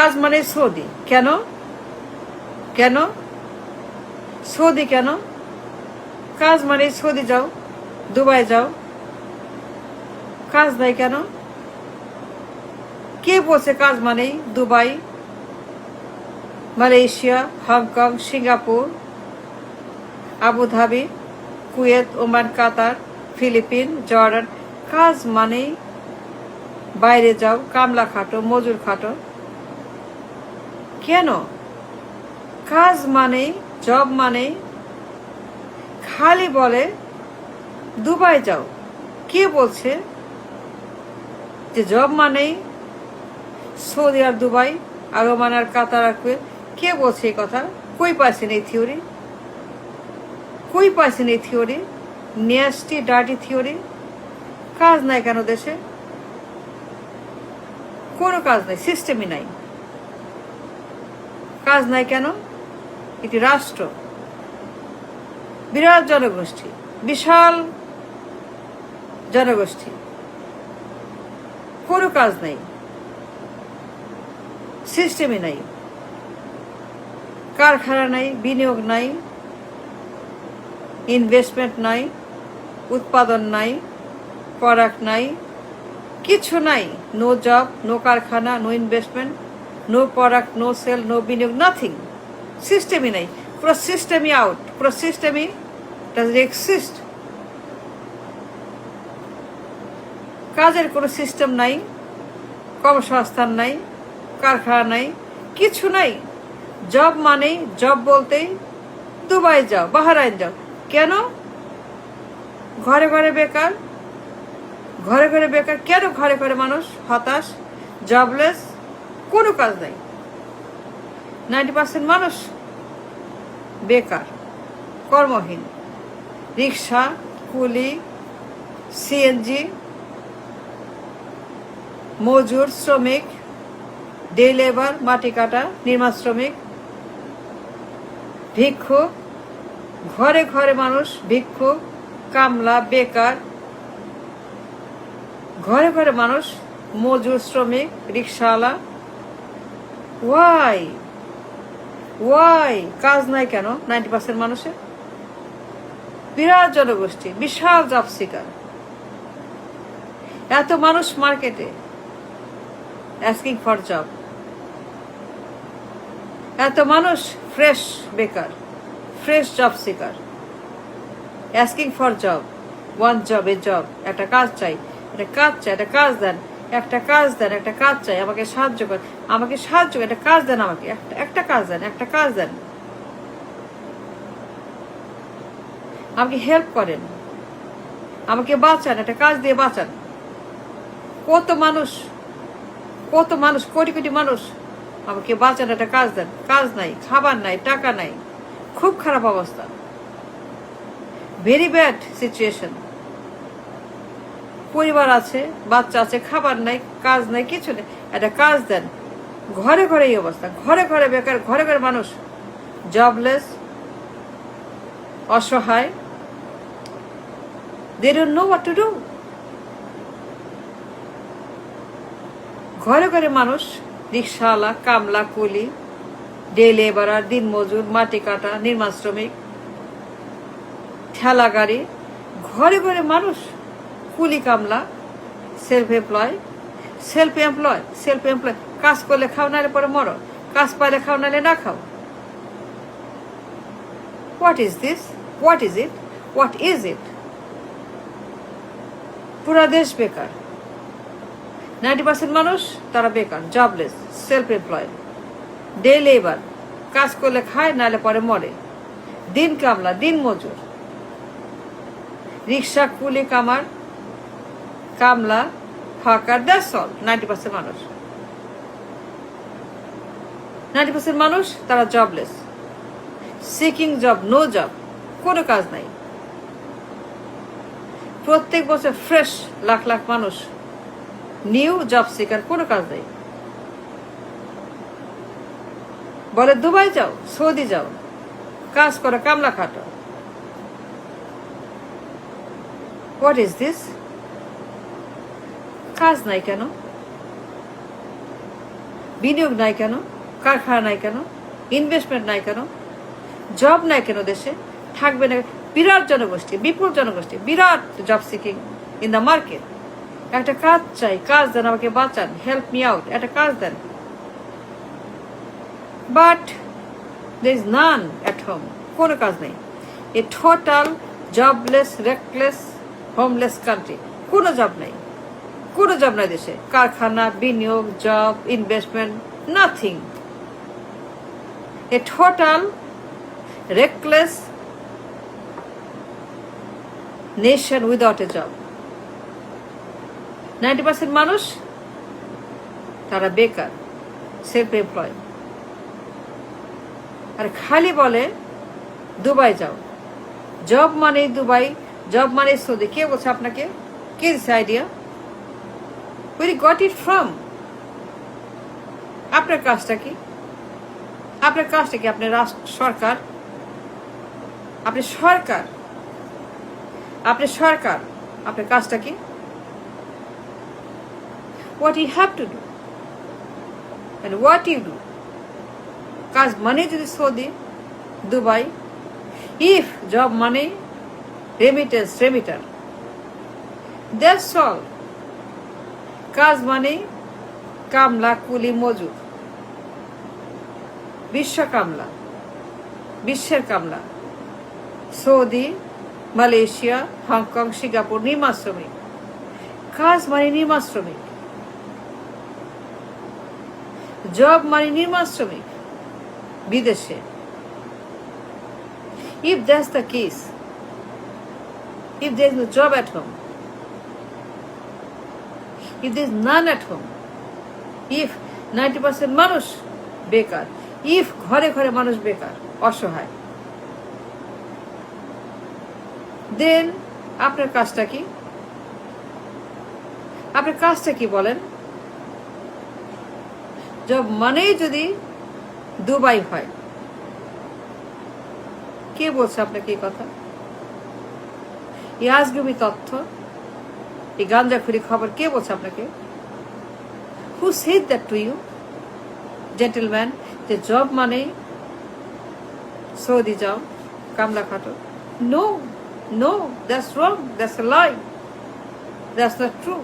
কাজ মানে সৌদি। কেন কেন সৌদি? কেন কাজ মানে সৌদি যাও, দুবাই যাও, কাজ নাই কেন? কে বলছে কাজ মানেই Dubai, Malaysia, Hong Kong, Singapore, Abu Dhabi, Kuwait, Oman, Qatar, Philippine, Jordan? কাজ মানেই বাইরে যাও, কামলা খাটো, মজুর খাটো। কেন? কাজ মানেই, জব মানেই খালি বলে দুবাই যাও। কে বলছে যে জব মানেই সৌদি আর দুবাই আর ওমান আর কাতার আর কুয়েত? কে বলছে এই কথা? কই পাইছেন এই থিওরি? কই পাইছেন এই থিওরি? Nasty dirty theory. কাজ নাই কেন দেশে? কোনো কাজ নাই, সিস্টেমই নাই। কাজ নাই কেন? এটি রাষ্ট্র, বিরাট জনগোষ্ঠী, বিশাল জনগোষ্ঠী, কোনো কাজ নাই, সিস্টেমই নাই, কারখানা নাই, বিনিয়োগ নাই, ইনভেস্টমেন্ট নাই, উৎপাদন নাই, প্রোডাক্ট নাই, কিছু নাই। নো জব, নো কারখানা, no investment, no product, no sale, no বিনিয়োগ, নাথিং। সিস্টেমই নাই, পুরো সিস্টেমই আউট, পুরো সিস্টেমই ডাজন্ট এক্সিস্ট। কাজের কোনো সিস্টেম নাই, কর্মসংস্থান নাই, কারখানা নাই, কিছু নাই। জব মানেই, জব বলতেই দুবাই যাও, বাহরাইন যাও। কেন? ঘরে ঘরে বেকার, ঘরে ঘরে বেকার। কেন ঘরে ঘরে মানুষ হতাশ, জবলেস, কোনো কাজ নাই? 90% মানুষ বেকার, কর্মহীন। রিক্সা, কুলি, সিএনজি, মজুর, শ্রমিক, ডে লেবার, মাটি কাটা, নির্মাণ শ্রমিক, ভিক্ষুক। ঘরে ঘরে মানুষ ভিক্ষুক, কামলা, বেকার। ঘরে ঘরে মানুষ মজুর, শ্রমিক, রিক্সাওয়ালা। ওয়াই ওয়াই কাজ নাই কেন 90% মানুষের? বিরাট জনগোষ্ঠী, বিশাল জব সিকার, এত মানুষ মার্কেটে asking for job, এত মানুষ ফ্রেশ বেকার, fresh job seeker, asking for job, one job, a job, একটা কাজ চাই, একটা কাজ চাই, একটা কাজ দেন, একটা কাজ দেন, একটা কাজ চাই, আমাকে সাহায্য করেন, আমাকে সাহায্য করেন, একটা কাজ দেন, আমাকে একটা কাজ দেন, একটা কাজ দেন, আমাকে হেল্প করেন, আমাকে বাঁচান, একটা কাজ দিয়ে বাঁচান। কত মানুষ, কত মানুষ, কোটি কোটি মানুষ, আমাকে বাঁচান, একটা কাজ দেন। কাজ নাই, খাবার নাই, টাকা নাই, খুব খারাপ অবস্থা, ভেরি ব্যাড সিচুয়েশন। পরিবার আছে, বাচ্চা আছে, খাবার নাই, কাজ নাই, কিছু নেই, একটা কাজ দেন। ঘরে ঘরে এই অবস্থা, ঘরে ঘরে বেকার, ঘরে ঘরে মানুষ জবলেস, অসহায়। they don't know what to do. ঘরে ঘরে মানুষ রিক্সাওয়ালা, কামলা, কুলি, ডে লেবারার, দিন মজুর, মাটি কাটা, নির্মাণ শ্রমিক, ঠেলা গাড়ি। ঘরে ঘরে মানুষ কুলি, কামলা, self employ, self employ, self employ. কাজ করলে খাও, নাহলে পরে মরো, কাজ পাইলে খাও, নাহলে না খাও। What is this? What is it? What is it? পুরা দেশ বেকার, 90% মানুষ তারা বেকার, jobless, self employ, day labour, কাজ করলে খায়, নাহলে পরে মরে, দিন কামলা, দিন মজুর, রিক্সা, কুলি, কামার, কামলা, ফাঁকার, দ্যাটস অল। 90% মানুষ, 90% মানুষ তারা jobless, seeking job, no job, কোনো কাজ নাই। প্রত্যেক বছর ফ্রেশ লাখ লাখ মানুষ নিউ জব সিকার, কোনো কাজ নেই। বলে দুবাই যাও, সৌদি যাও, কাজ করো, কামলা খাটো। What is this? কাজ নাই কেন? বিনিয়োগ নাই কেন? কারখানা নাই কেন? ইনভেস্টমেন্ট নাই কেন? জব নাই কেন দেশে? থাকবে না? বিরাট জনগোষ্ঠী, বিপুল জনগোষ্ঠী, বিরাট job seeking in the market. একটা কাজ চাই, কাজ দেন, আমাকে বাঁচান, হেল্প মি আউট, একটা কাজ দেন। But there is none at home. কোনো কাজ নেই। A total jobless, reckless, homeless country. কোনো জব নাই, কোনো জব নাই দেশে। কারখানা, বিনিয়োগ, job, investment, nothing. A total reckless nation without a job. 90% মানুষ তারা বেকার, সেলফ এমপ্লয়েড। আর খালি বলে দুবাই যাও, জব মানে দুবাই, জব মানে সৌদি। কে বলছে আপনাকে? কে দিচ্ছে idea? We got it from? আপনার কাজটা কি? আপনার কাজটা কি? আপনি সরকার, আপনি সরকার, আপনি সরকার, আপনার কাজটা কি? What you have to do and what you do? কাজ মানে যদি সৌদি, দুবাই, ইফ জব মানে রেমিটেন্স, রেমিটার, দ্যাটস অল। কাজ মানে কামলা, কুলি, মজুর, বিশ্ব কামলা, বিশ্বের কামলা, সৌদি, মালয়েশিয়া, হংকং, সিঙ্গাপুর, নির্মাণ শ্রমিক। কাজ মানে নির্মাণ শ্রমিক, জব মানে নির্মাণ শ্রমিক বিদেশে। If that's the case, if there is no job at home, if there is none at home, if 90% মানুষ বেকার, if ঘরে ঘরে মানুষ বেকার, অসহায়, then আপনার কাজটা কি? আপনার কাজটা কি বলেন? জব মানেই যদি দুবাই হয়, কে বলছে আপনাকে এই কথা? এই আজগুবি তথ্য, এই গাঞ্জাখুরি খবর কে বলছে আপনাকে? Who said that to you gentleman, যে জব মানে সৌদি যাও, কামলা খাটো? No, no, that's wrong, that's a lie, that's not true.